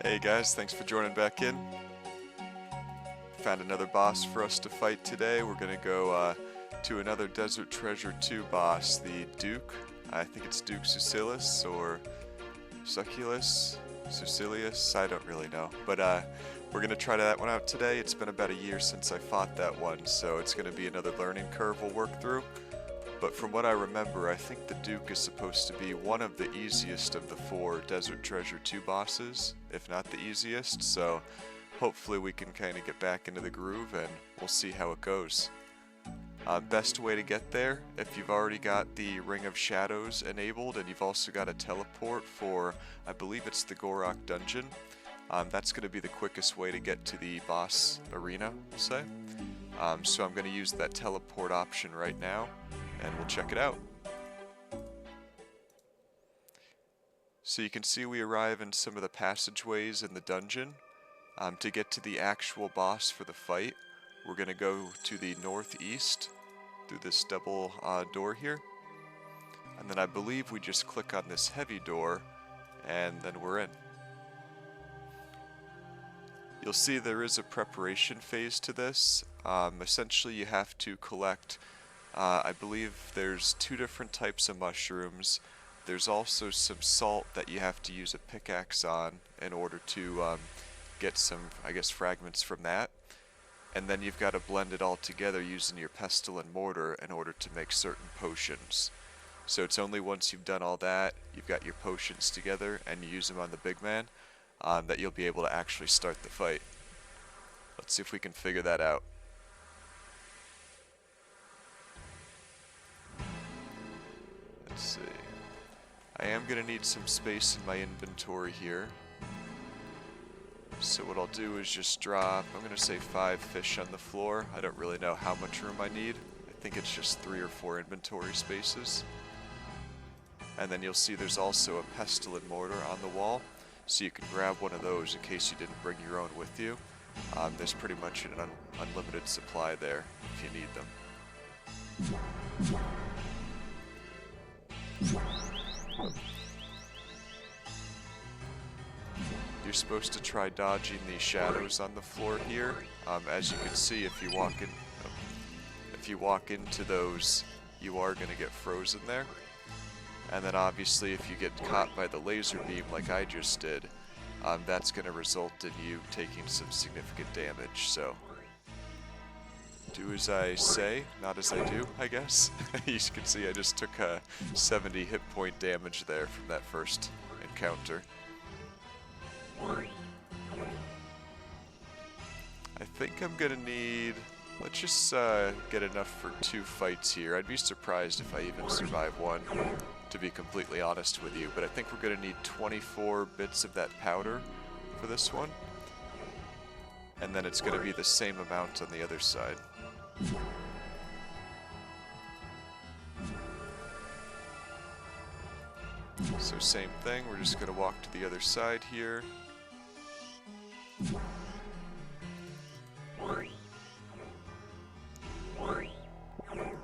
Hey guys, thanks for joining back in. Found another boss for us to fight today. We're gonna go to another Desert Treasure 2 boss, the Duke. I think it's Duke Sucellus or Succulus, Sucilius, I don't really know. But we're gonna try that one out today. It's been about a year since I fought that one, so it's gonna be another learning curve we'll work through. But from what I remember, I think the Duke is supposed to be one of the easiest of the 4 Desert Treasure 2 bosses, if not the easiest, so hopefully we can kind of get back into the groove and we'll see how it goes. Best way to get there, if you've already got the Ring of Shadows enabled and you've also got a teleport for, I believe it's the Gorok dungeon, that's going to be the quickest way to get to the boss arena, we'll say. So I'm going to use that teleport option right now, and we'll check it out. So you can see we arrive in some of the passageways in the dungeon. To get to the actual boss for the fight, we're going to go to the northeast through this double door here. And then I believe we just click on this heavy door, and then we're in. You'll see there is a preparation phase to this. Essentially you have to collect, I believe there's 2 different types of mushrooms. There's also some salt that you have to use a pickaxe on in order to get some, I guess, fragments from that. And then you've got to blend it all together using your pestle and mortar in order to make certain potions. So it's only once you've done all that, you've got your potions together, and you use them on the big man, that you'll be able to actually start the fight. Let's see if we can figure that out. Let's see. I am going to need some space in my inventory here. So what I'll do is just drop, I'm going to say 5 fish on the floor. I don't really know how much room I need. I think it's just 3 or 4 inventory spaces. And then you'll see there's also a pestle and mortar on the wall. So you can grab one of those in case you didn't bring your own with you. There's pretty much an unlimited supply there if you need them. You're supposed to try dodging the shadows on the floor here. As you can see, if you walk into those, you are going to get frozen there. And then obviously if you get caught by the laser beam like I just did, that's going to result in you taking some significant damage. So do as I say, not as I do, I guess. You can see I just took 70 hit point damage there from that first encounter. I think I'm gonna need, let's just get enough for 2 fights here. I'd be surprised if I even survive one, to be completely honest with you, but I think we're gonna need 24 bits of that powder for this one, and then it's gonna be the same amount on the other side. So same thing, we're just gonna walk to the other side here.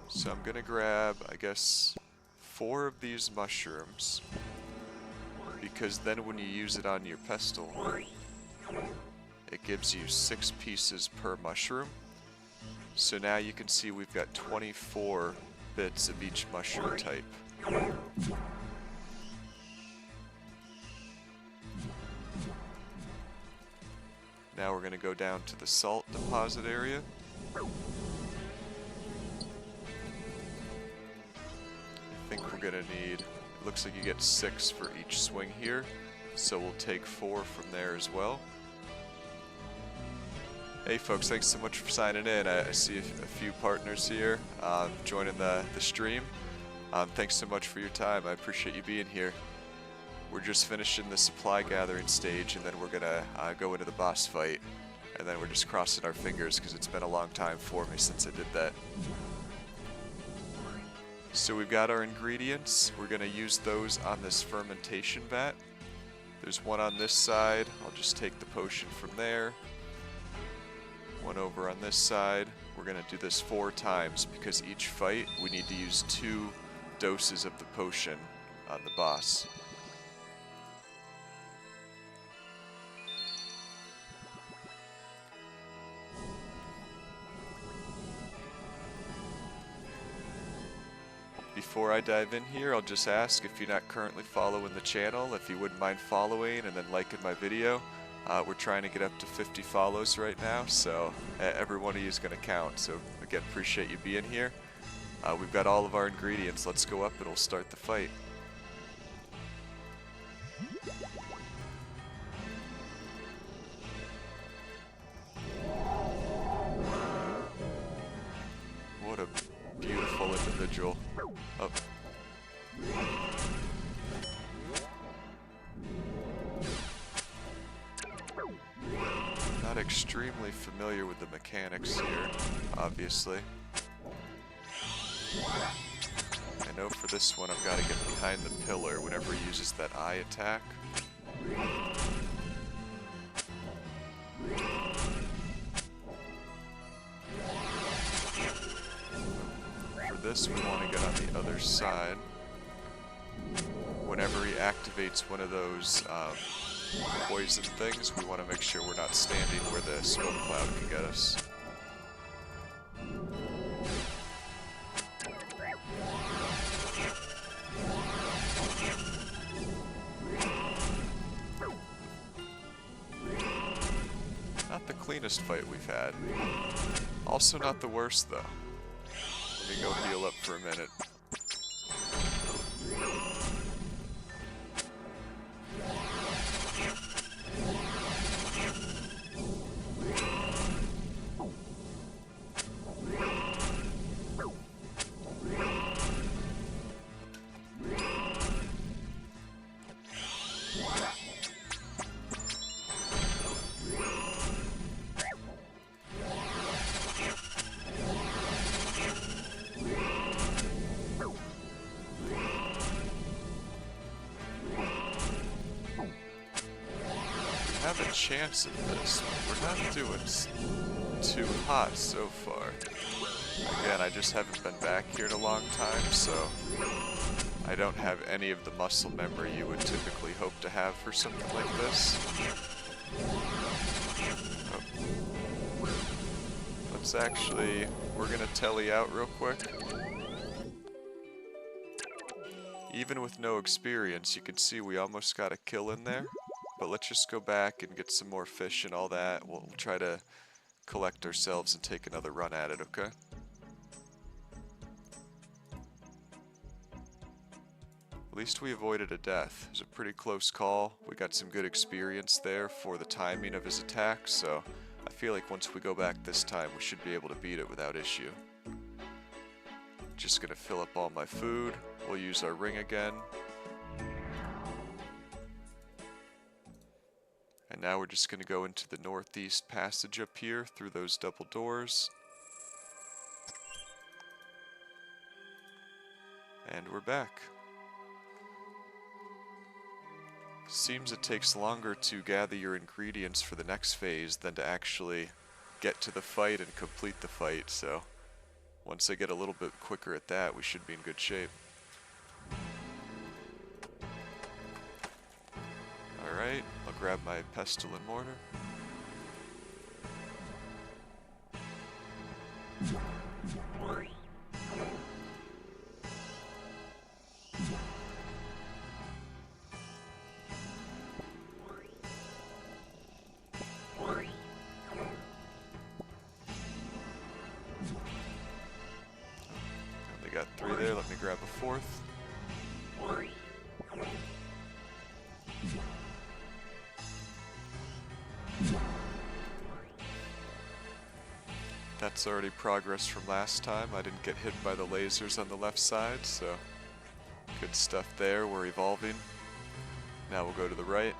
So I'm gonna grab, I guess, 4 of these mushrooms, because then when you use it on your pestle, it gives you 6 pieces per mushroom. So now you can see we've got 24 bits of each mushroom type. Now we're going to go down to the salt deposit area. I think we're going to need, it looks like you get 6 for each swing here, so we'll take 4 from there as well. Hey folks, thanks so much for signing in. I see a few partners here joining the stream. Thanks so much for your time. I appreciate you being here. We're just finishing the supply gathering stage, and then we're gonna go into the boss fight, and then we're just crossing our fingers because it's been a long time for me since I did that. So we've got our ingredients. We're gonna use those on this fermentation vat. There's one on this side. I'll just take the potion from there. One over on this side. We're gonna do this 4 times because each fight we need to use 2 doses of the potion on the boss. before I dive in here, I'll just ask if you're not currently following the channel, if you wouldn't mind following and then liking my video. We're trying to get up to 50 follows right now, so every one of you is going to count. So again, appreciate you being here. We've got all of our ingredients. Let's go up and we'll start the fight. What a beautiful individual. Oh. Not extremely familiar with the mechanics here, obviously. I know for this one I've got to get behind the pillar whenever he uses that eye attack. For this we want to get on the other side. Whenever he activates one of those poison things, we want to make sure we're not standing where the smoke cloud can get us. Not the cleanest fight we've had. Also not the worst though. Let me go heal up for a minute. Have a chance at this, but we're not doing too hot so far. Again, I just haven't been back here in a long time, so I don't have any of the muscle memory you would typically hope to have for something like this. Oh. Let's actually, we're gonna telly out real quick. Even with no experience, you can see we almost got a kill in there. But let's just go back and get some more fish and all that. We'll try to collect ourselves and take another run at it, okay? At least we avoided a death. It was a pretty close call. We got some good experience there for the timing of his attack, so I feel like once we go back this time, we should be able to beat it without issue. Just gonna fill up all my food. We'll use our ring again. And now we're just going to go into the northeast passage up here through those double doors. And we're back. Seems it takes longer to gather your ingredients for the next phase than to actually get to the fight and complete the fight, so once I get a little bit quicker at that, we should be in good shape. Alright, I'll grab my pestle and mortar. Only got 3 there, let me grab a 4th. That's already progress from last time. I didn't get hit by the lasers on the left side, so good stuff there. We're evolving. Now we'll go to the right.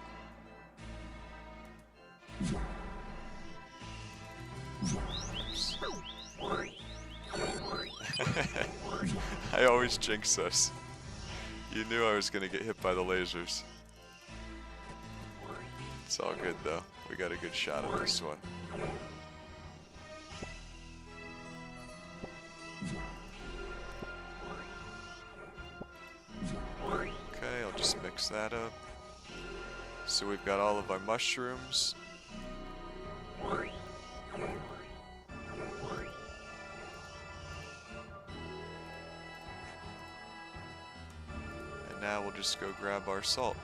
I always jinx us. You knew I was going to get hit by the lasers. It's all good though. We got a good shot at this one. Okay, I'll just mix that up. So we've got all of our mushrooms. now we'll just go grab our salt.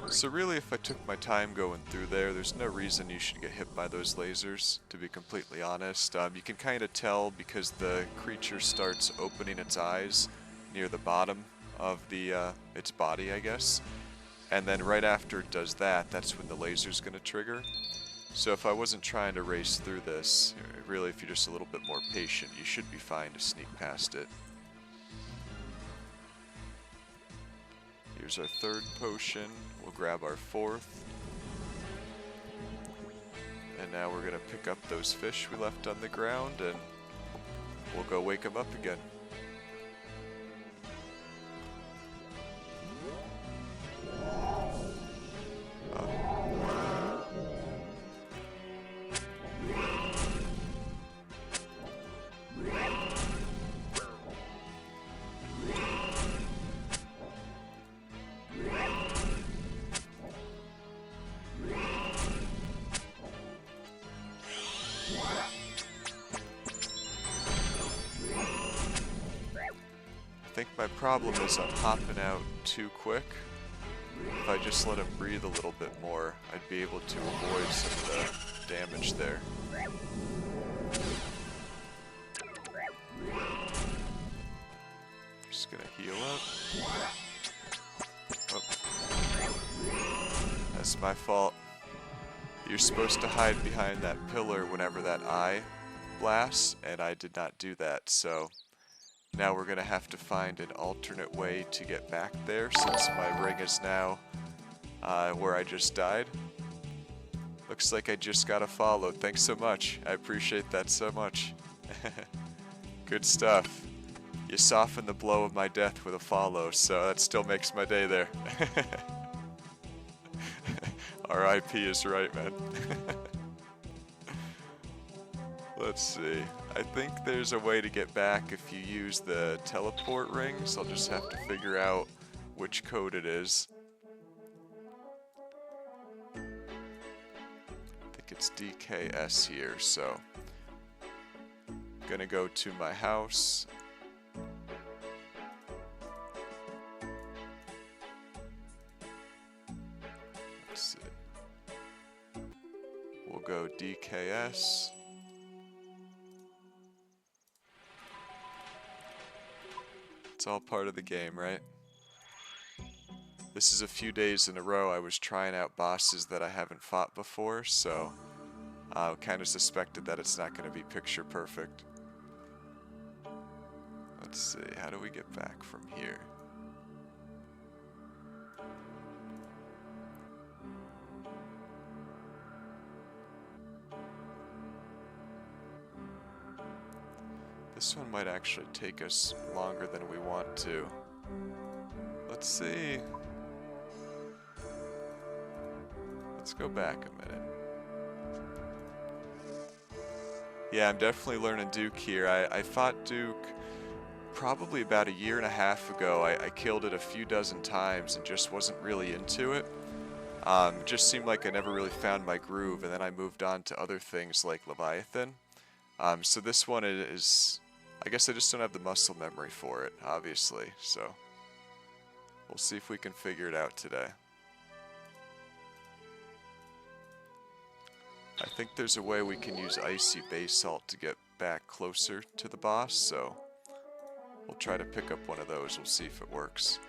So really, if I took my time going through there, there's no reason you should get hit by those lasers, to be completely honest. You can kind of tell because the creature starts opening its eyes near the bottom of its body, I guess. And then right after it does that, that's when the laser's going to trigger. So if I wasn't trying to race through this, really if you're just a little bit more patient, you should be fine to sneak past it. Here's our third potion. We'll grab our fourth. And now we're going to pick up those fish we left on the ground and we'll go wake them up again. I think my problem is I'm hopping out too quick. If I just let him breathe a little bit more, I'd be able to avoid some of the damage there. Just gonna heal up. Oh. That's my fault. You're supposed to hide behind that pillar whenever that eye blasts, and I did not do that, so now we're going to have to find an alternate way to get back there since my ring is now where I just died. Looks like I just got a follow. Thanks so much. I appreciate that so much. Good stuff. You softened the blow of my death with a follow, so that still makes my day there. RIP is right, man. Let's see. I think there's a way to get back if you use the teleport rings. I'll just have to figure out which code it is. I think it's DKS here, so I'm gonna go to my house. Let's see. We'll go DKS. It's all part of the game, right? This is a few days in a row I was trying out bosses that I haven't fought before, so I kind of suspected that it's not going to be picture perfect. Let's see, how do we get back from here? This one might actually take us longer than we want to. Let's see. Let's go back a minute. Yeah, I'm definitely learning Duke here. I fought Duke probably about 1.5 years ago. I killed it a few dozen times and just wasn't really into it. It just seemed like I never really found my groove, and then I moved on to other things like Leviathan. So this one is, I guess I just don't have the muscle memory for it, obviously, so we'll see if we can figure it out today. I think there's a way we can use icy basalt to get back closer to the boss, so we'll try to pick up one of those. We'll see if it works.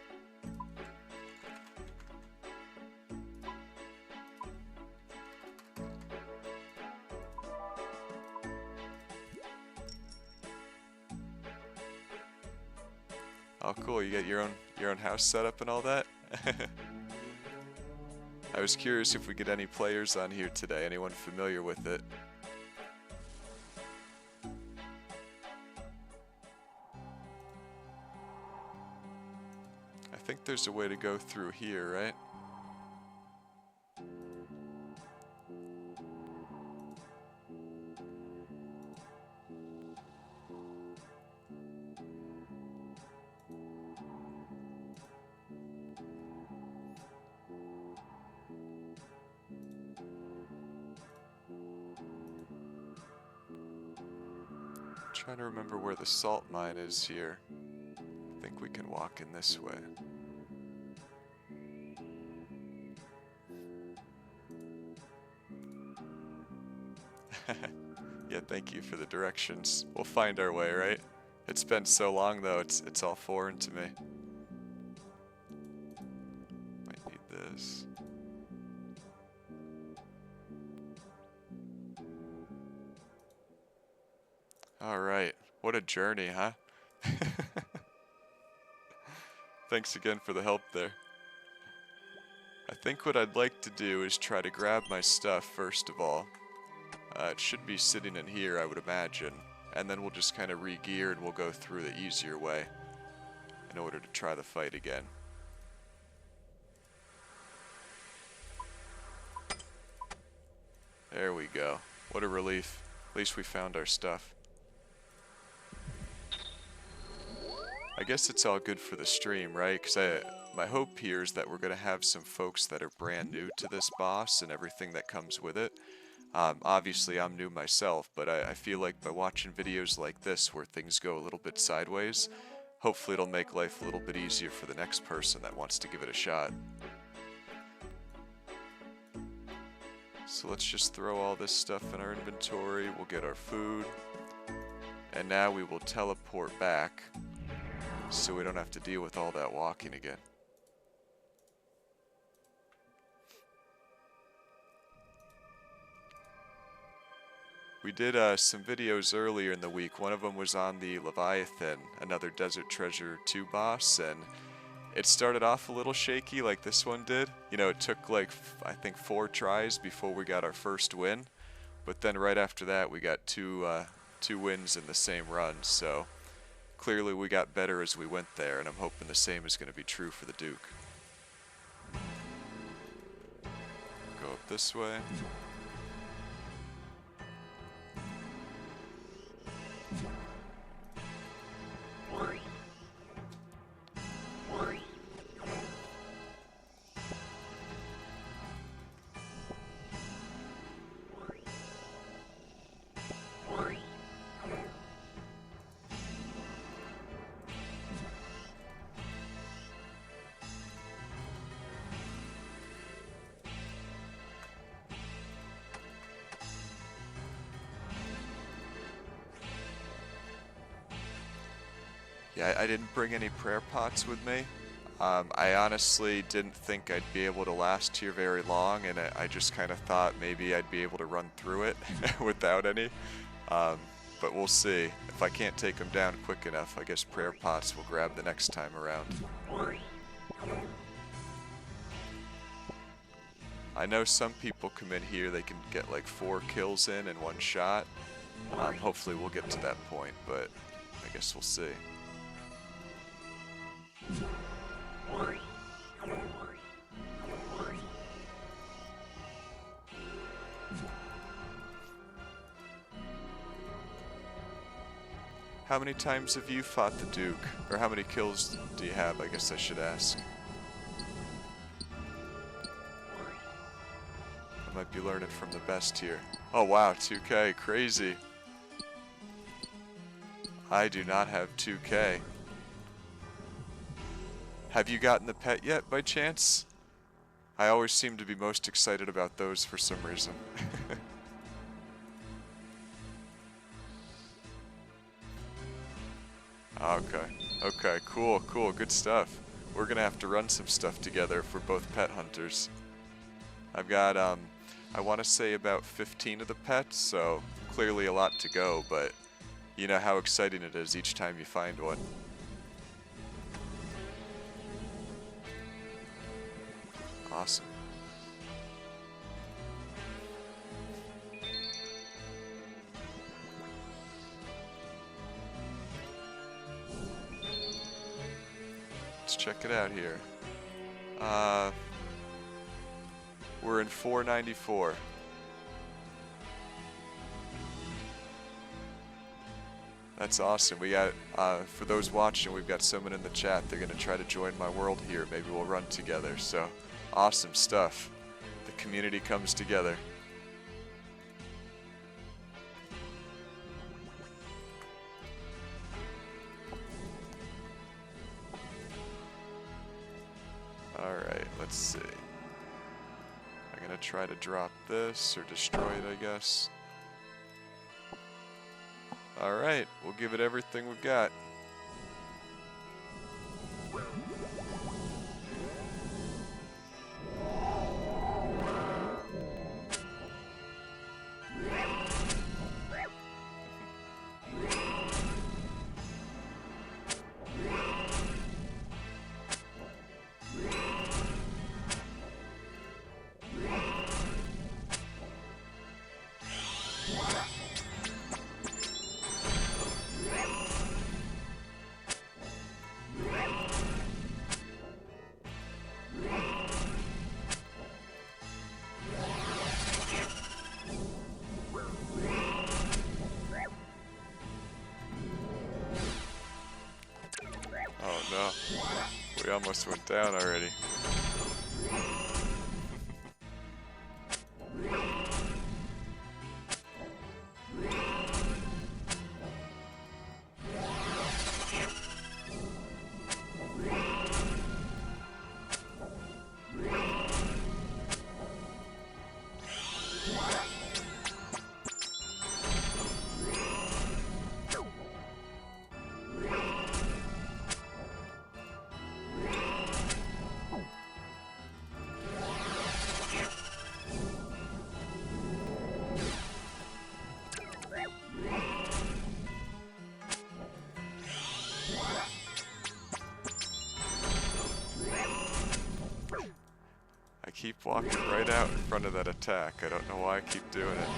Oh, cool! You got your own house set up and all that. I was curious if we get any players on here today. Anyone familiar with it? I think there's a way to go through here, right? Trying to remember where the salt mine is here. I think we can walk in this way. Yeah, thank you for the directions. We'll find our way, right? It's been so long though, it's all foreign to me. Might need this. Alright, what a journey, huh? Thanks again for the help there. I think what I'd like to do is try to grab my stuff first of all. It should be sitting in here, I would imagine. And then we'll just kind of re-gear and we'll go through the easier way in order to try the fight again. There we go. What a relief. At least we found our stuff. I guess it's all good for the stream, right? Because my hope here is that we're going to have some folks that are brand new to this boss and everything that comes with it. Obviously, I'm new myself, but I feel like by watching videos like this where things go a little bit sideways, hopefully it'll make life a little bit easier for the next person that wants to give it a shot. So let's just throw all this stuff in our inventory, we'll get our food, and now we will teleport back so we don't have to deal with all that walking again. We did some videos earlier in the week. One of them was on the Leviathan, another Desert Treasure 2 boss, and it started off a little shaky like this one did. You know, it took like, I think 4 tries before we got our first win, but then right after that we got two wins in the same run, so clearly we got better as we went there, and I'm hoping the same is going to be true for the Duke. Go up this way. Yeah, I didn't bring any prayer pots with me. I honestly didn't think I'd be able to last here very long, and I just kind of thought maybe I'd be able to run through it without any. But we'll see. If I can't take them down quick enough, I guess prayer pots will grab the next time around. I know some people come in here, they can get like 4 kills in one shot. Hopefully we'll get to that point, but I guess we'll see. How many times have you fought the Duke? Or how many kills do you have, I guess I should ask. I might be learning from the best here. Oh wow, 2K, crazy. I do not have 2K. Have you gotten the pet yet, by chance? I always seem to be most excited about those for some reason. Okay, cool, good stuff. We're gonna have to run some stuff together if we're both pet hunters. I've got, I want to say about 15 of the pets, so clearly a lot to go, but you know how exciting it is each time you find one. Awesome. Let's check it out here. We're in 494. That's awesome. We got, for those watching, we've got someone in the chat. They're going to try to join my world here. Maybe we'll run together. So, awesome stuff. The community comes together. let's see. I'm gonna try to drop this, or destroy it, I guess. Alright, we'll give it everything we've got. Oh no, we almost went down already. I keep walking right out in front of that attack. I don't know why I keep doing it.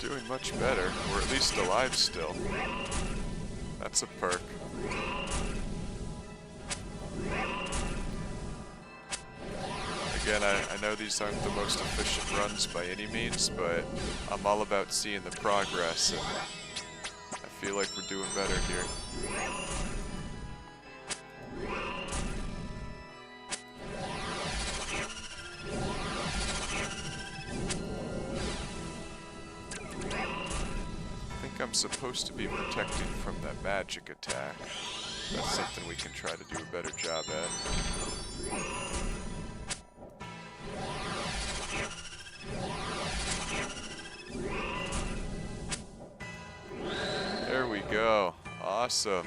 Doing much better. We're at least alive still. That's a perk. Again, I know these aren't the most efficient runs by any means, but I'm all about seeing the progress, and I feel like we're doing better here. I'm supposed to be protecting from that magic attack. That's something we can try to do a better job at. There we go. Awesome.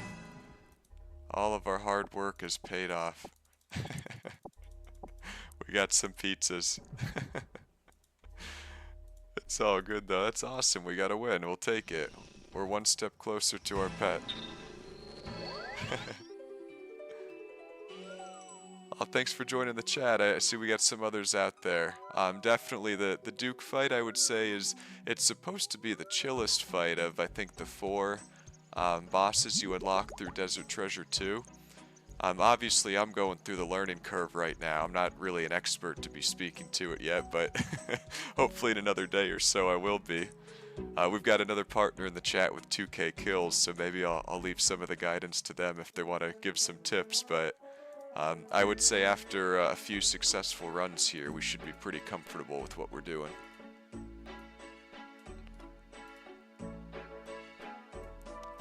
All of our hard work has paid off. We got some pizzas. It's all good though. That's awesome. We got a win. We'll take it. We're one step closer to our pet. Oh, thanks for joining the chat. I see we got some others out there. Definitely the Duke fight, I would say, it's supposed to be the chillest fight of, I think, the 4 bosses you unlock through Desert Treasure 2. Obviously, I'm going through the learning curve right now. I'm not really an expert to be speaking to it yet, but hopefully in another day or so I will be. We've got another partner in the chat with 2K kills, so maybe I'll leave some of the guidance to them if they want to give some tips, but I would say after a few successful runs here, we should be pretty comfortable with what we're doing.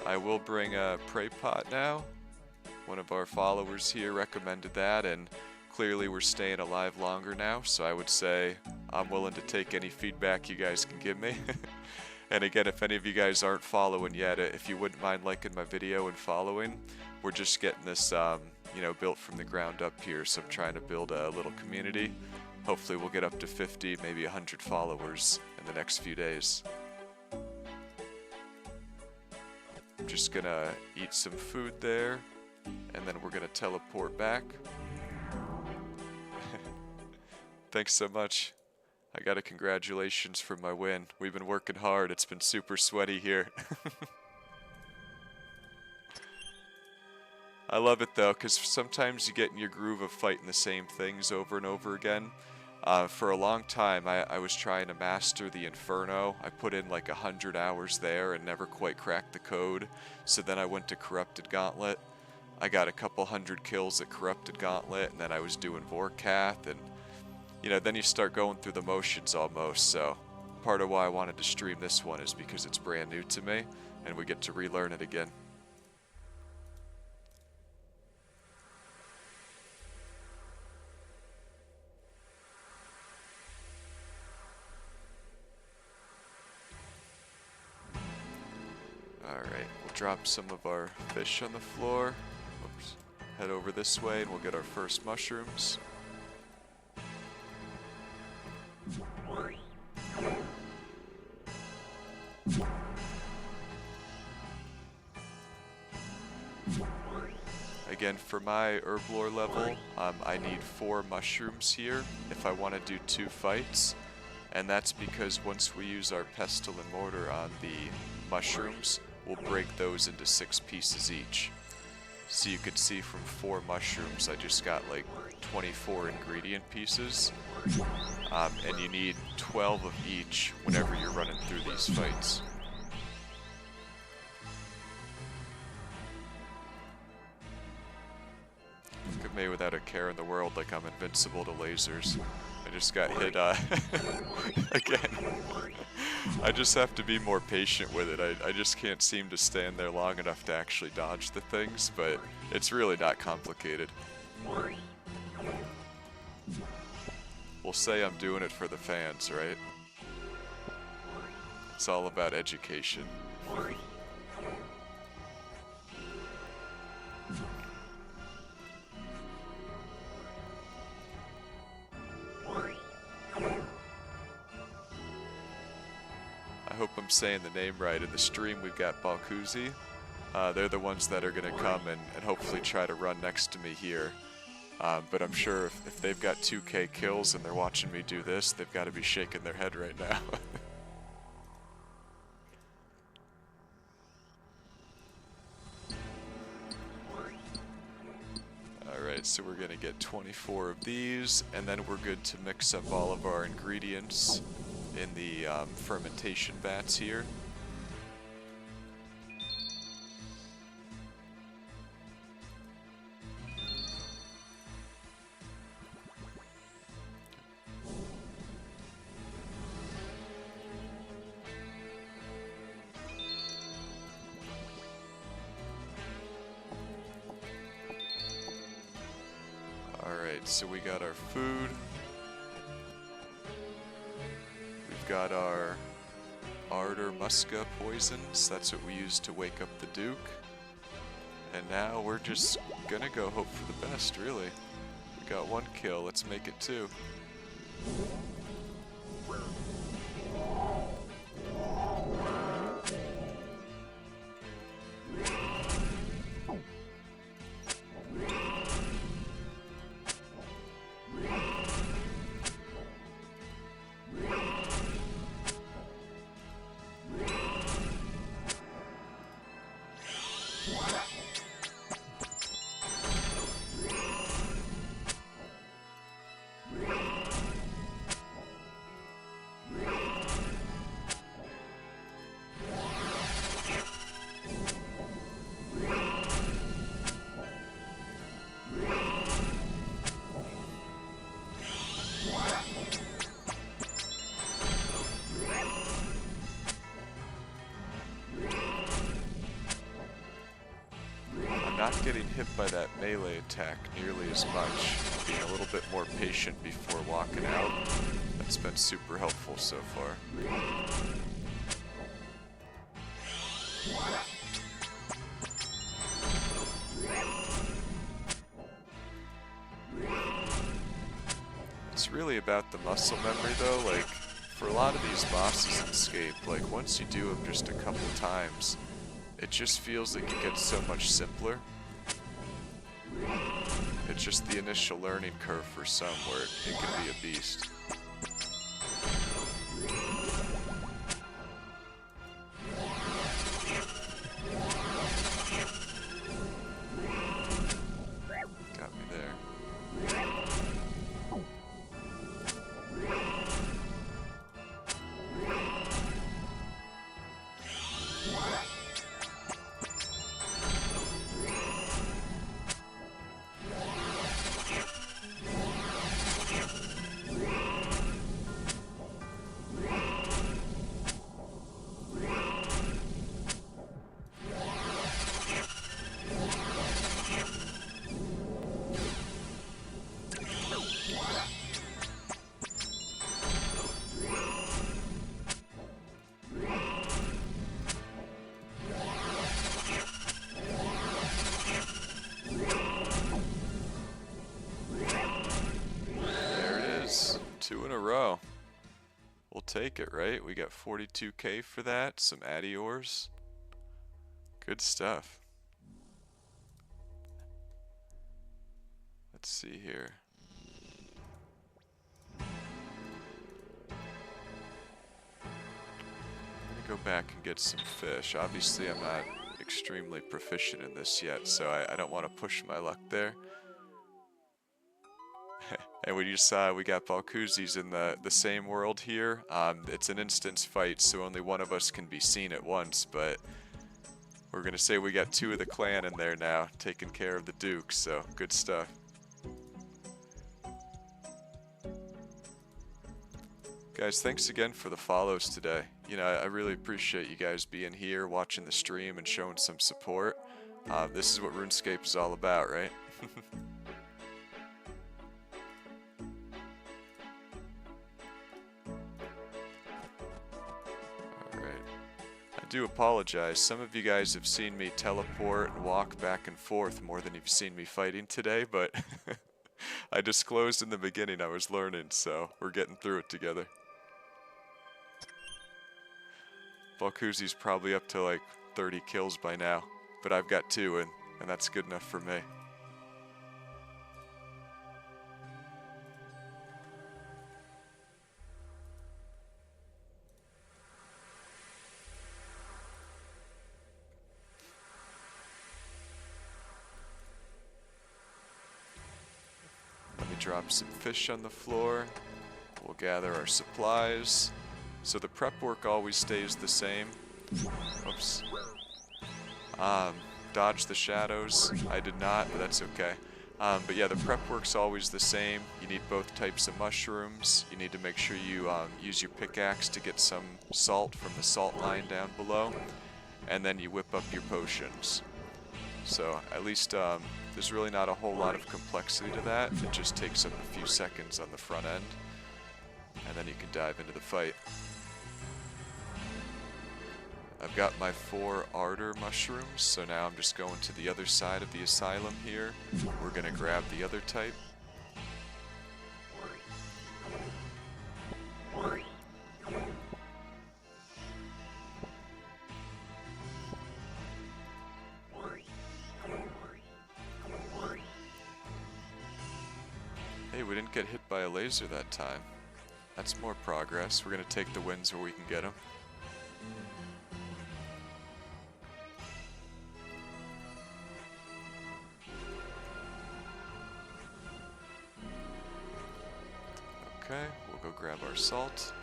I will bring a Prey Pot now. One of our followers here recommended that, and clearly we're staying alive longer now, so I would say I'm willing to take any feedback you guys can give me. And again, if any of you guys aren't following yet, if you wouldn't mind liking my video and following, we're just getting this you know, built from the ground up here, so I'm trying to build a little community. Hopefully we'll get up to 50, maybe 100 followers in the next few days. I'm just gonna eat some food there, and then we're gonna teleport back. Thanks so much. I got a congratulations for my win. We've been working hard. It's been super sweaty here. I love it though, because sometimes you get in your groove of fighting the same things over and over again. For a long time, I was trying to master the Inferno. I put in like 100 hours there and never quite cracked the code. So then I went to Corrupted Gauntlet. I got a couple hundred kills at Corrupted Gauntlet, and then I was doing Vorkath, and you know, then you start going through the motions almost. So part of why I wanted to stream this one is because it's brand new to me, and we get to relearn it again. Alright, we'll drop some of our fish on the floor. Oops. Head over this way and we'll get our first mushrooms. Again, for my herb lore level, I need 4 mushrooms here if I want to do 2 fights. And that's because once we use our pestle and mortar on the mushrooms, we'll break those into 6 pieces each. So you can see from 4 mushrooms, I just got like 24 ingredient pieces. And you need 12 of each whenever you're running through these fights. Look at me without a care in the world, like I'm invincible to lasers. I just got hit again. I just have to be more patient with it. I just can't seem to stand there long enough to actually dodge the things, but it's really not complicated. We'll say I'm doing it for the fans, right? It's all about education. I hope I'm saying the name right. In the stream we've got Balkuzi. They're the ones that are going to come and hopefully try to run next to me here. But I'm sure if they've got 2k kills and they're watching me do this, they've got to be shaking their head right now. Alright, so we're going to get 24 of these, and then we're good to mix up all of our ingredients in the fermentation vats here. Alright, so we got our food. We've got our Ardor Musca poisons. That's what we use to wake up the Duke. And now we're just gonna go hope for the best, really. We got 1 kill, let's make it 2. Not getting hit by that melee attack nearly as much, being a little bit more patient before walking out. That's been super helpful so far. really about the muscle memory though. Like, for a lot of these bosses in Escape, like once you do them just a couple times, it just feels like it gets so much simpler. It's just the initial learning curve for some where it can be a beast. Got me there. Two in a row. We'll take it, right? We got 42k for that, some addiors. Good stuff. Let's see here. I'm gonna go back and get some fish. Obviously, I'm not extremely proficient in this yet, so I don't want to push my luck there. And we just saw we got Balkuzis in the same world here. It's an instance fight, so only one of us can be seen at once, but we're going to say we got two of the clan in there now, taking care of the Duke, so good stuff. Guys, thanks again for the follows today. You know, I really appreciate you guys being here, watching the stream, and showing some support. This is what RuneScape is all about, right? I do apologize. Some of you guys have seen me teleport and walk back and forth more than you've seen me fighting today, but I disclosed in the beginning I was learning, so we're getting through it together. Balkuzi's probably up to like 30 kills by now, but I've got 2, and that's good enough for me. Drop some fish on the floor. We'll gather our supplies. So the prep work always stays the same. Oops. Dodge the shadows. I did not, but that's okay. But yeah, the prep work's always the same. You need both types of mushrooms. You need to make sure you use your pickaxe to get some salt from the salt line down below. And then you whip up your potions. So at least there's really not a whole lot of complexity to that. It just takes up a few seconds on the front end, and then you can dive into the fight. I've got my 4 ardor mushrooms, so now I'm just going to the other side of the asylum here. We're gonna grab the other type. Hey, we didn't get hit by a laser that time. That's more progress. We're gonna take the wins where we can get them. Okay, we'll go grab our salt.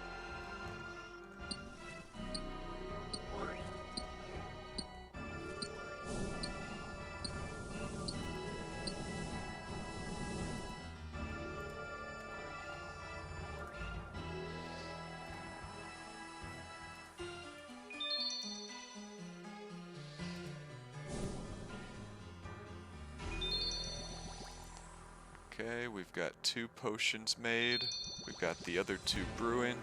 Okay, we've got 2 potions made. We've got the other 2 brewing.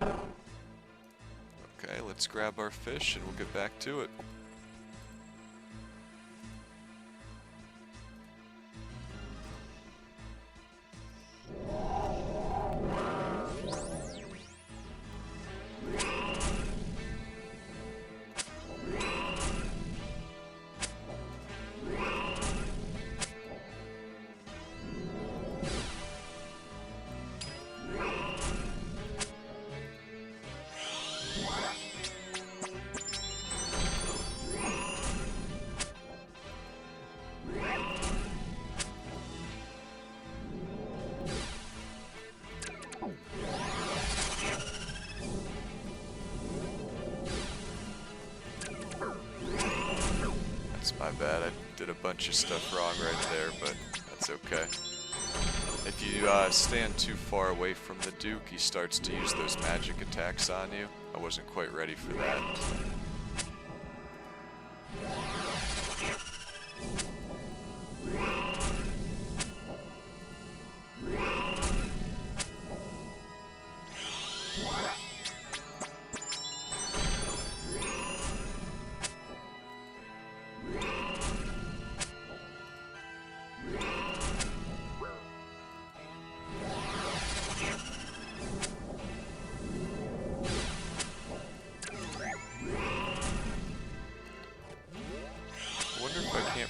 Okay, let's grab our fish and we'll get back to it. bad. I did a bunch of stuff wrong right there, but that's okay. If you stand too far away from the Duke, he starts to use those magic attacks on you. I wasn't quite ready for that.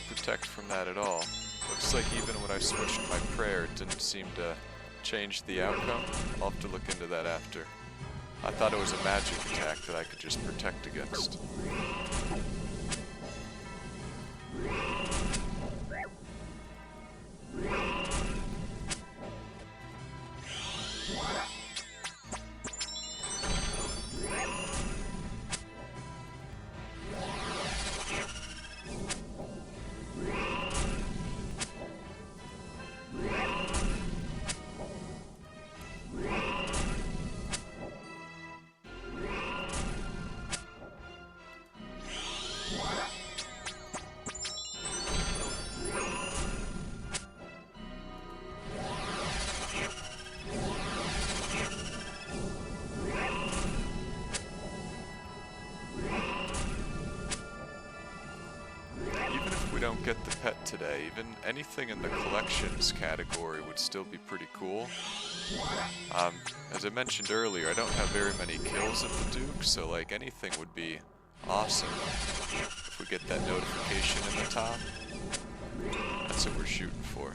Protect from that at all. Looks like even when I switched my prayer, it didn't seem to change the outcome. I'll have to look into that after. I thought it was a magic attack that I could just protect against. Don't get the pet today, even anything in the collections category would still be pretty cool. As I mentioned earlier, I don't have very many kills at the Duke, so like anything would be awesome if we get that notification in the top. That's what we're shooting for.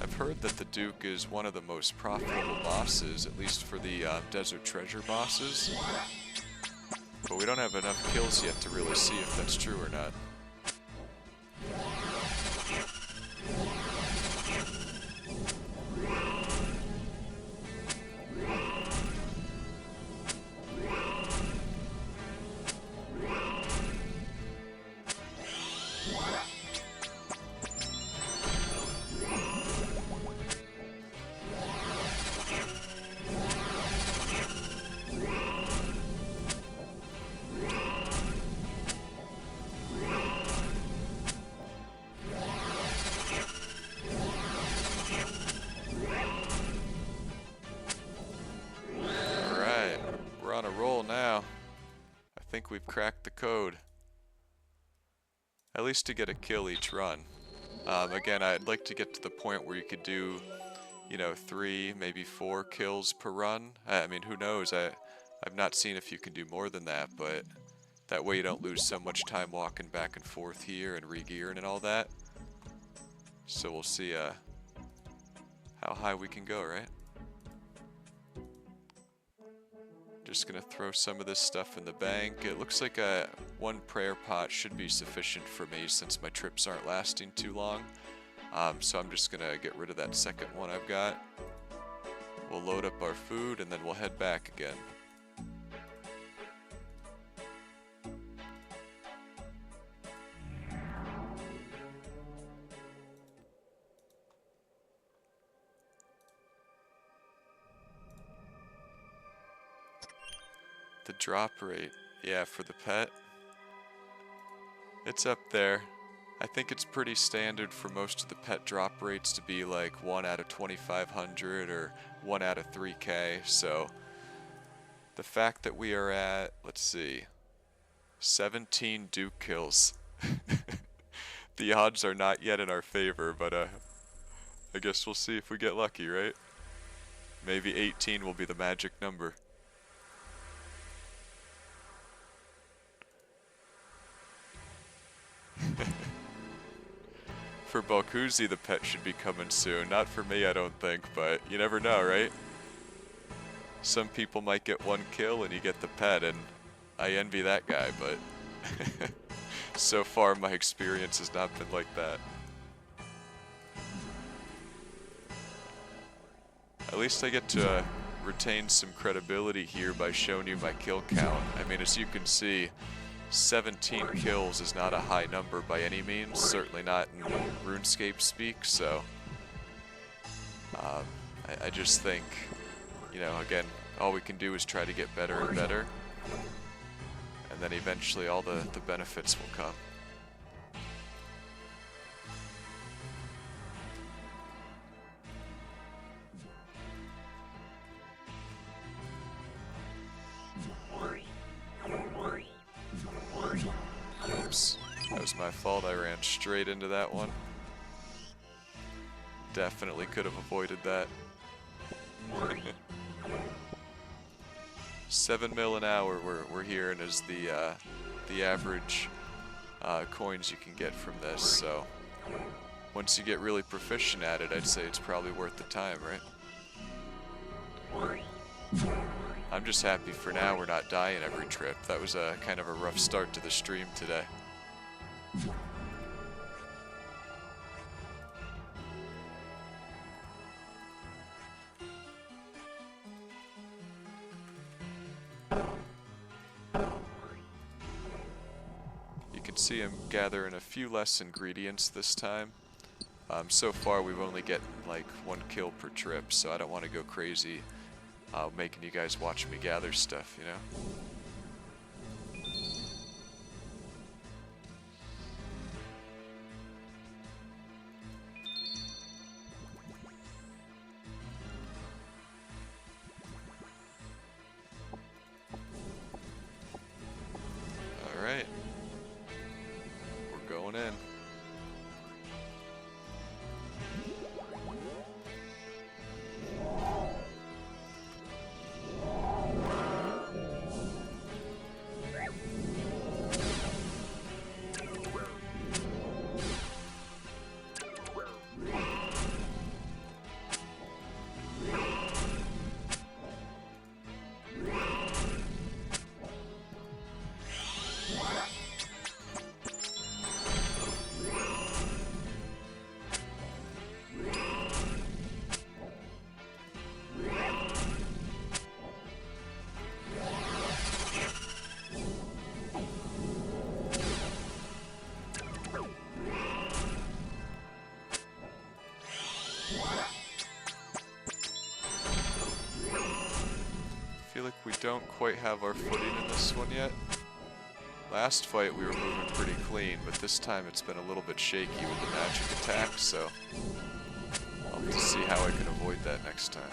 I've heard that the Duke is one of the most profitable bosses, at least for the Desert Treasure bosses. But we don't have enough kills yet to really see if that's true or not. On a roll now. I think we've cracked the code. At least to get a kill each run. Again, I'd like to get to the point where you could do, you know, 3, maybe 4 kills per run. I mean, who knows? I've not seen if you can do more than that, but that way you don't lose so much time walking back and forth here and re-gearing and all that. So we'll see how high we can go, right? Just gonna throw some of this stuff in the bank. It looks like one prayer pot should be sufficient for me since my trips aren't lasting too long. So I'm just gonna get rid of that second one I've got. We'll load up our food and then we'll head back again. The drop rate, yeah, for the pet, it's up there. I think it's pretty standard for most of the pet drop rates to be like 1 out of 2,500 or 1 out of 3K, so the fact that we are at, let's see, 17 Duke kills. The odds are not yet in our favor, but I guess we'll see if we get lucky, right? Maybe 18 will be the magic number. For Balkuzi, the pet should be coming soon. Not for me, I don't think, but you never know, right? Some people might get 1 kill and you get the pet, and I envy that guy, but so far my experience has not been like that. At least I get to retain some credibility here by showing you my kill count. I mean, as you can see, 17 kills is not a high number by any means, certainly not in RuneScape speak, so I just think, you know, again, all we can do is try to get better and better, and then eventually all the benefits will come. Oops, that was my fault. I ran straight into that one. Definitely could have avoided that. 7 mil an hour we're hearing is the average coins you can get from this. So once you get really proficient at it, I'd say it's probably worth the time, right? I'm just happy for now we're not dying every trip. That was a kind of a rough start to the stream today. You can see I'm gathering a few less ingredients this time. So far we've only get like 1 kill per trip, so I don't want to go crazy making you guys watch me gather stuff, you know? Alright. We're going in. I feel like we don't quite have our footing in this one yet. Last fight we were moving pretty clean, but this time it's been a little bit shaky with the magic attack, so I'll have to see how I can avoid that next time.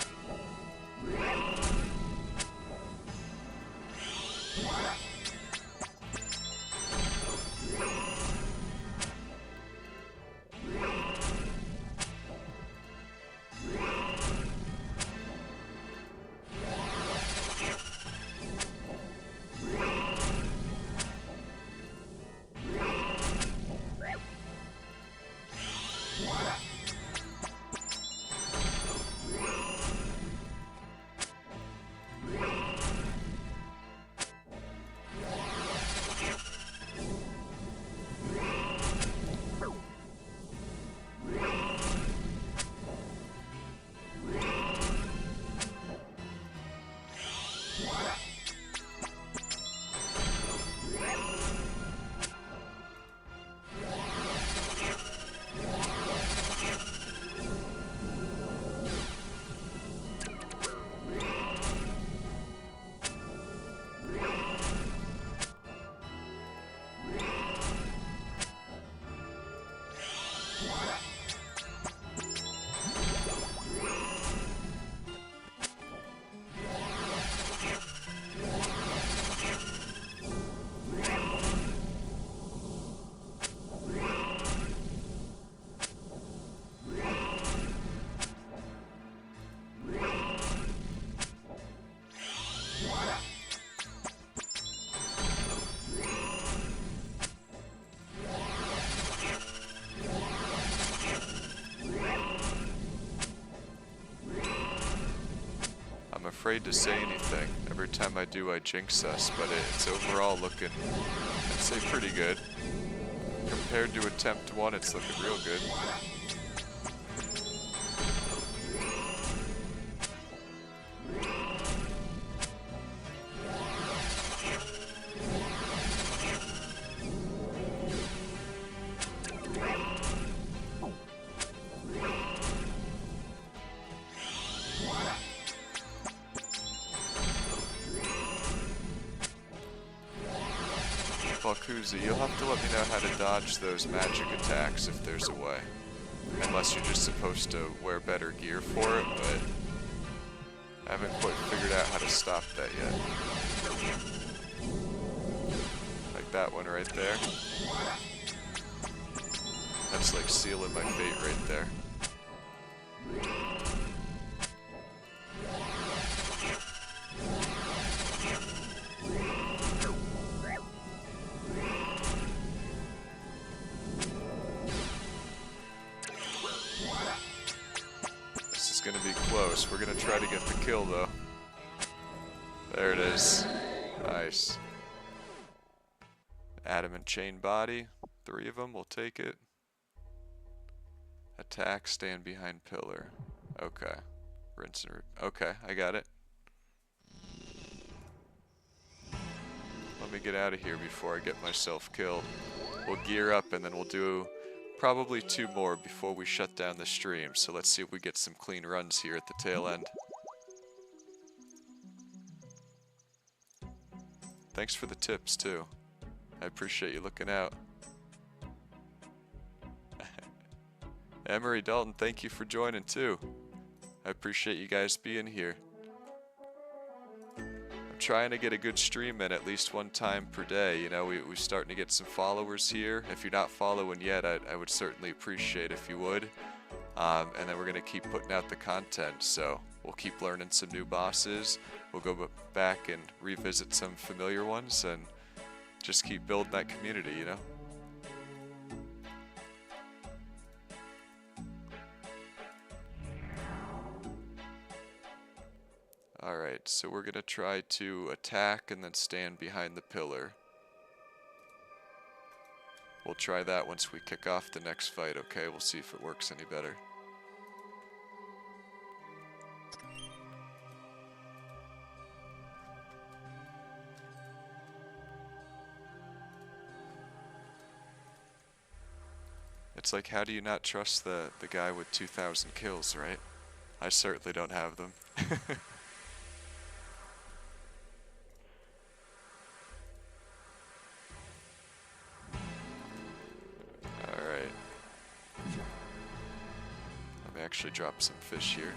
Afraid to say anything. Every time I do, I jinx us, but it's overall looking, I'd say, pretty good. Compared to attempt 1, it's looking real good. Balkuzi, you'll have to let me know how to dodge those magic attacks if there's a way. Unless you're just supposed to wear better gear for it, but I haven't quite figured out how to stop that yet. Like that one right there. That's like sealing my fate right there. This is gonna be close. We're gonna try to get the kill though. There it is. Nice. Adamant chain body. 3 of them, we'll take it. Attack, stand behind pillar. Okay. Rinse and okay, I got it. Let me get out of here before I get myself killed. We'll gear up and then we'll do probably 2 more before we shut down the stream. So let's see if we get some clean runs here at the tail end. Thanks for the tips too. I appreciate you looking out. Emery Dalton, thank you for joining too. I appreciate you guys being here. I'm trying to get a good stream in at least 1 time per day. You know, we're starting to get some followers here. If you're not following yet, I would certainly appreciate if you would. And then we're going to keep putting out the content. So we'll keep learning some new bosses. We'll go back and revisit some familiar ones and just keep building that community, you know? Alright, so we're going to try to attack and then stand behind the pillar. We'll try that once we kick off the next fight, okay? We'll see if it works any better. It's like, how do you not trust the guy with 2,000 kills, right? I certainly don't have them. Alright. Let me actually drop some fish here.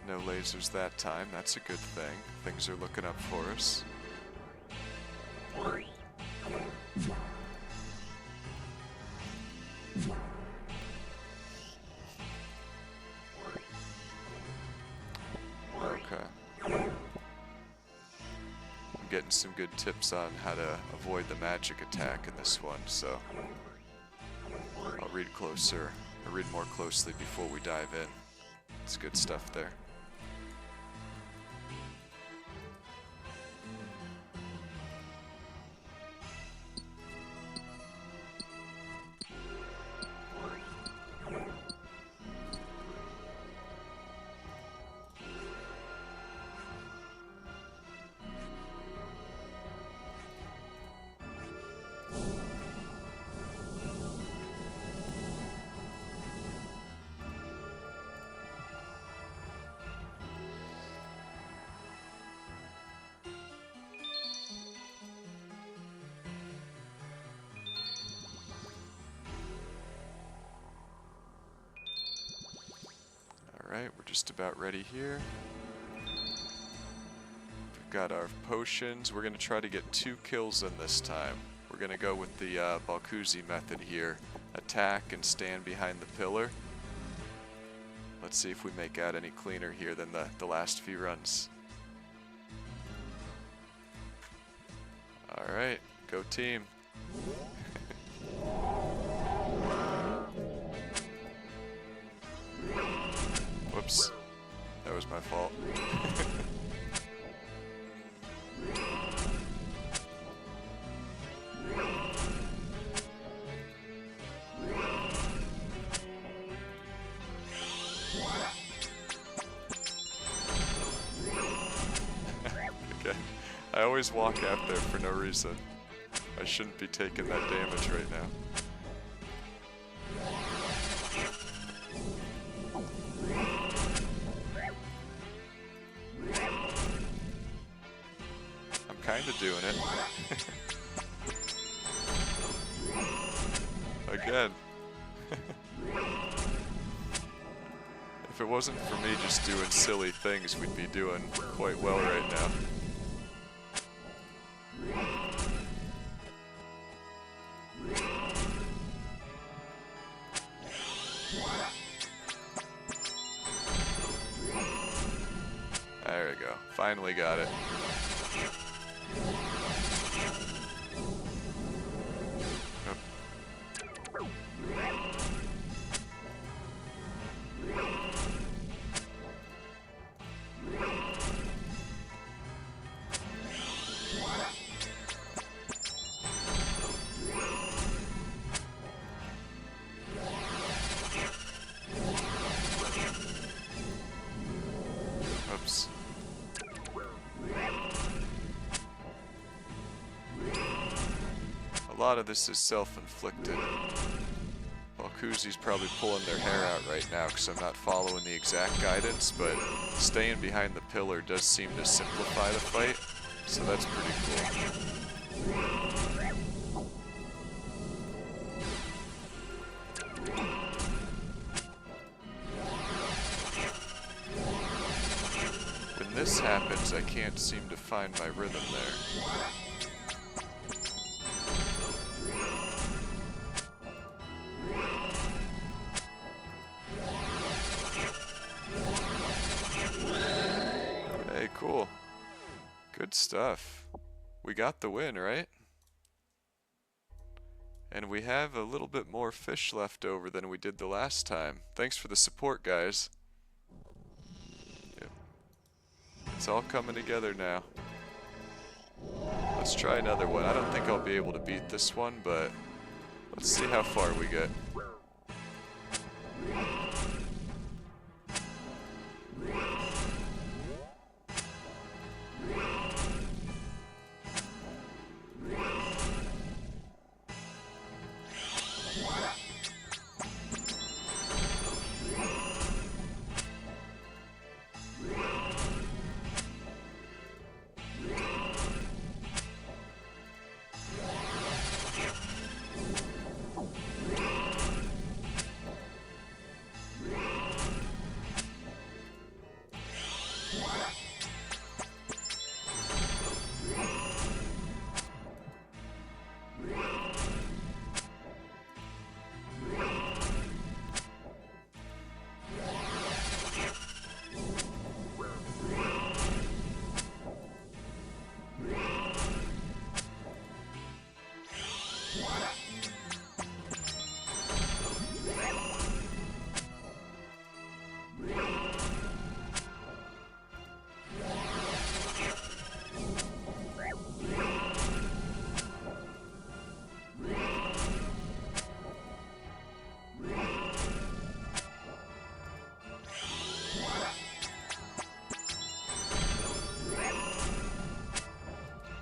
No lasers that time, that's a good thing. Things are looking up for us. Okay. I'm getting some good tips on how to avoid the magic attack in this one, so I'll read closer, or read more closely before we dive in. It's good stuff there. Alright, we're just about ready here. We've got our potions. We're going to try to get 2 kills in this time. We're going to go with the Balkuzi method here. Attack and stand behind the pillar. Let's see if we make out any cleaner here than the last few runs. Alright, go team. Whoops. That was my fault. I always walk out there for no reason. I shouldn't be taking that damage right now. I'm kinda doing it. Again. If it wasn't for me just doing silly things, we'd be doing quite well right now. There we go. Finally got it. Oops. A lot of this is self-inflicted. Balkuzi's probably pulling their hair out right now because I'm not following the exact guidance, but staying behind the pillar does seem to simplify the fight, so that's pretty cool. When this happens, I can't seem to find my rhythm there. Hey, cool. Good stuff. We got the win, right? And we have a little bit more fish left over than we did the last time. Thanks for the support, guys. Yep. It's all coming together now. Let's try another one. I don't think I'll be able to beat this one, but let's see how far we get.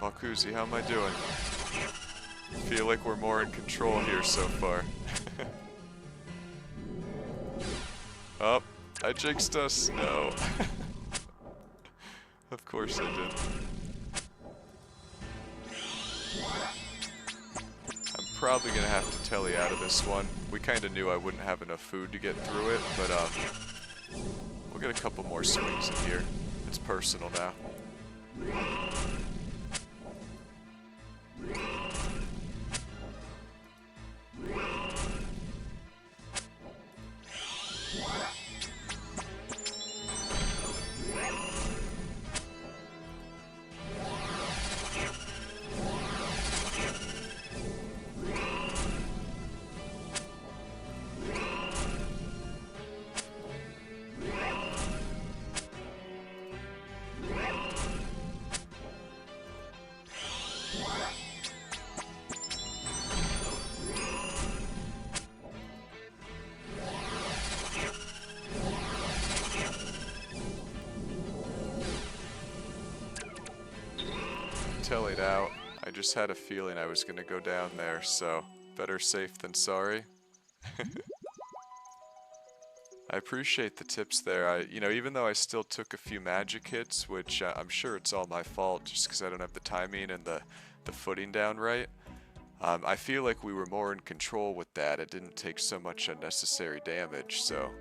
Balkuzi, how am I doing? Feel like we're more in control here so far. Oh, I jinxed us. No. Of course I did. I'm probably gonna have to telly out of this one. We kinda knew I wouldn't have enough food to get through it, but we'll get a couple more swings in here. It's personal now. tellied out. I just had a feeling I was going to go down there, so better safe than sorry. I appreciate the tips there. You know, even though I still took a few magic hits, which I'm sure it's all my fault just because I don't have the timing and the footing down right, I feel like we were more in control with that. It didn't take so much unnecessary damage, so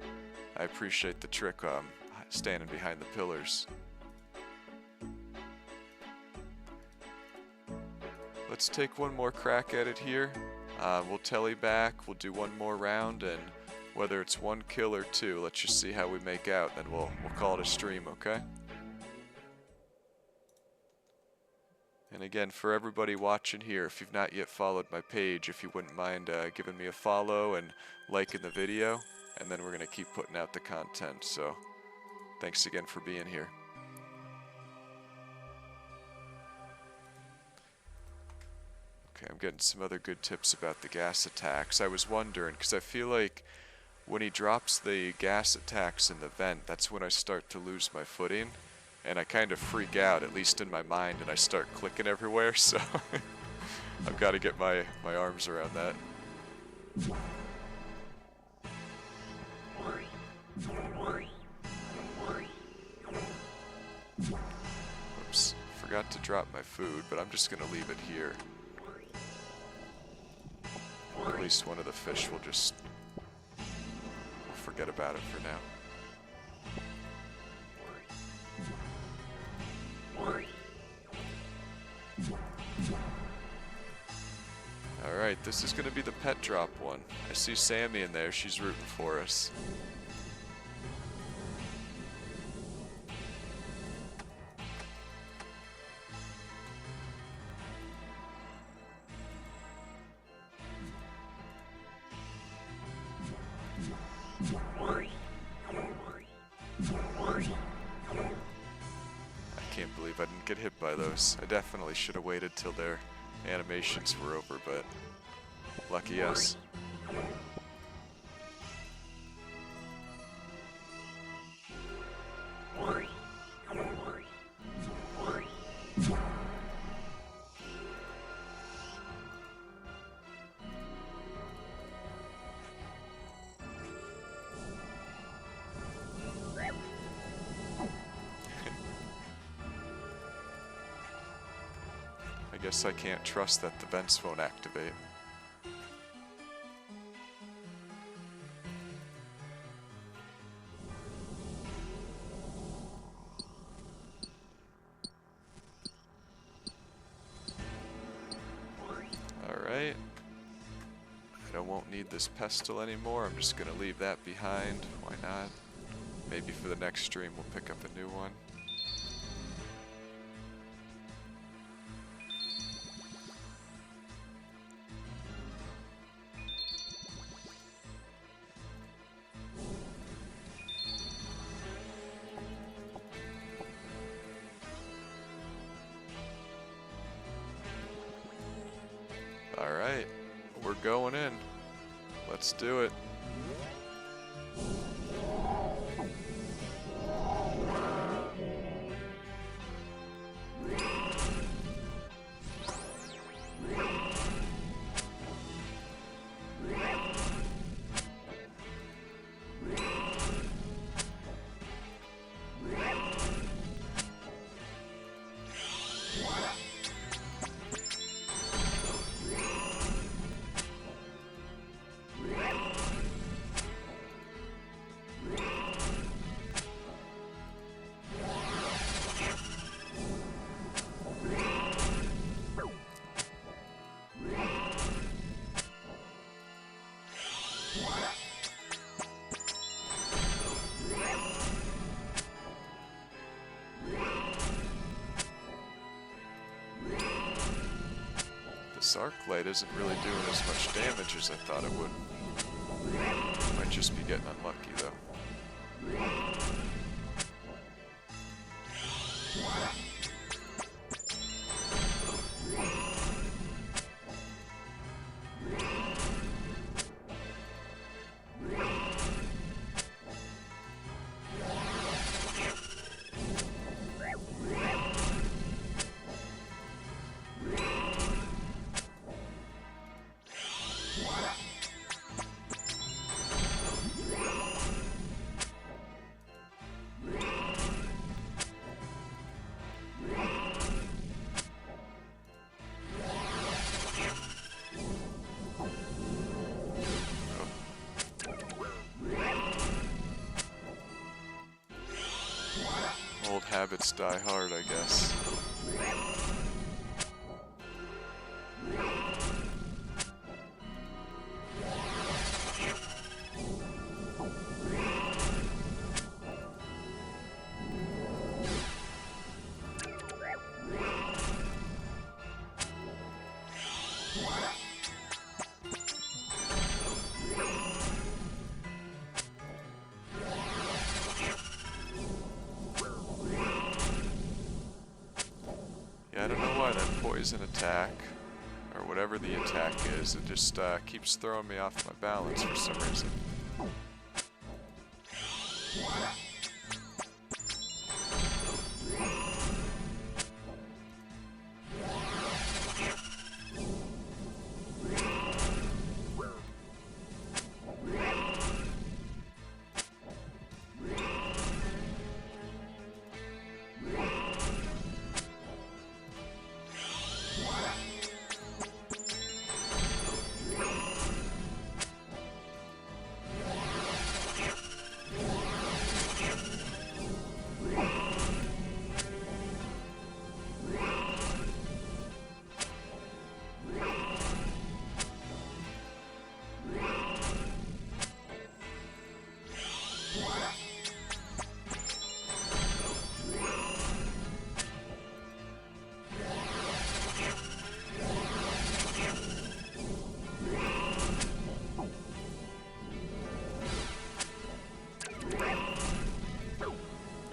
I appreciate the trick standing behind the pillars. Let's take one more crack at it here. We'll telly back, we'll do one more round, and whether it's one kill or two, let's just see how we make out, then we'll call it a stream, okay? And again, for everybody watching here, if you've not yet followed my page, if you wouldn't mind giving me a follow and liking the video, and then we're going to keep putting out the content, so thanks again for being here. Okay, I'm getting some other good tips about the gas attacks. I was wondering, because I feel like when he drops the gas attacks in the vent, that's when I start to lose my footing, and I kind of freak out, at least in my mind, and I start clicking everywhere, so I've got to get my arms around that. Oops, forgot to drop my food, but I'm just going to leave it here. At least one of the fish will just... we'll forget about it for now. Alright, this is going to be the pet drop one. I see Sammy in there, she's rooting for us. I can't believe I didn't get hit by those. I definitely should have waited till their animations were over, but lucky us. I guess I can't trust that the vents won't activate. Alright. I won't need this pestle anymore. I'm just gonna leave that behind. Why not? Maybe for the next stream we'll pick up a new one. Alright, we're going in. Let's do it. This arc light isn't really doing as much damage as I thought it would. Might just be getting unlucky though. Old habits die hard, I guess. Yeah, I don't know why that poison attack, or whatever the attack is, it just keeps throwing me off my balance for some reason.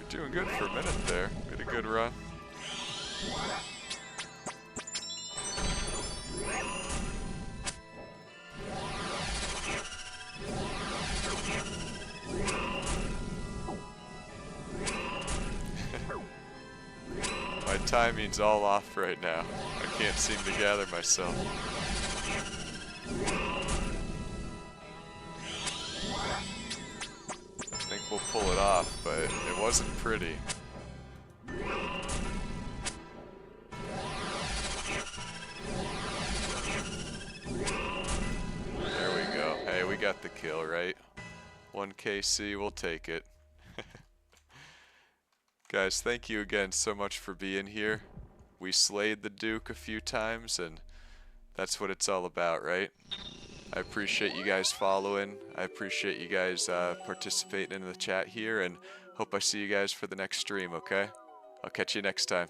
Doing good for a minute there. We had a good run. My timing's all off right now. I can't seem to gather myself. I think we'll pull it off, but it wasn't pretty. There we go. Hey, we got the kill, right? 1 KC, we'll take it. Guys, thank you again so much for being here. We slayed the Duke a few times, and that's what it's all about, right? I appreciate you guys following. I appreciate you guys participating in the chat here, and hope I see you guys for the next stream, okay? I'll catch you next time.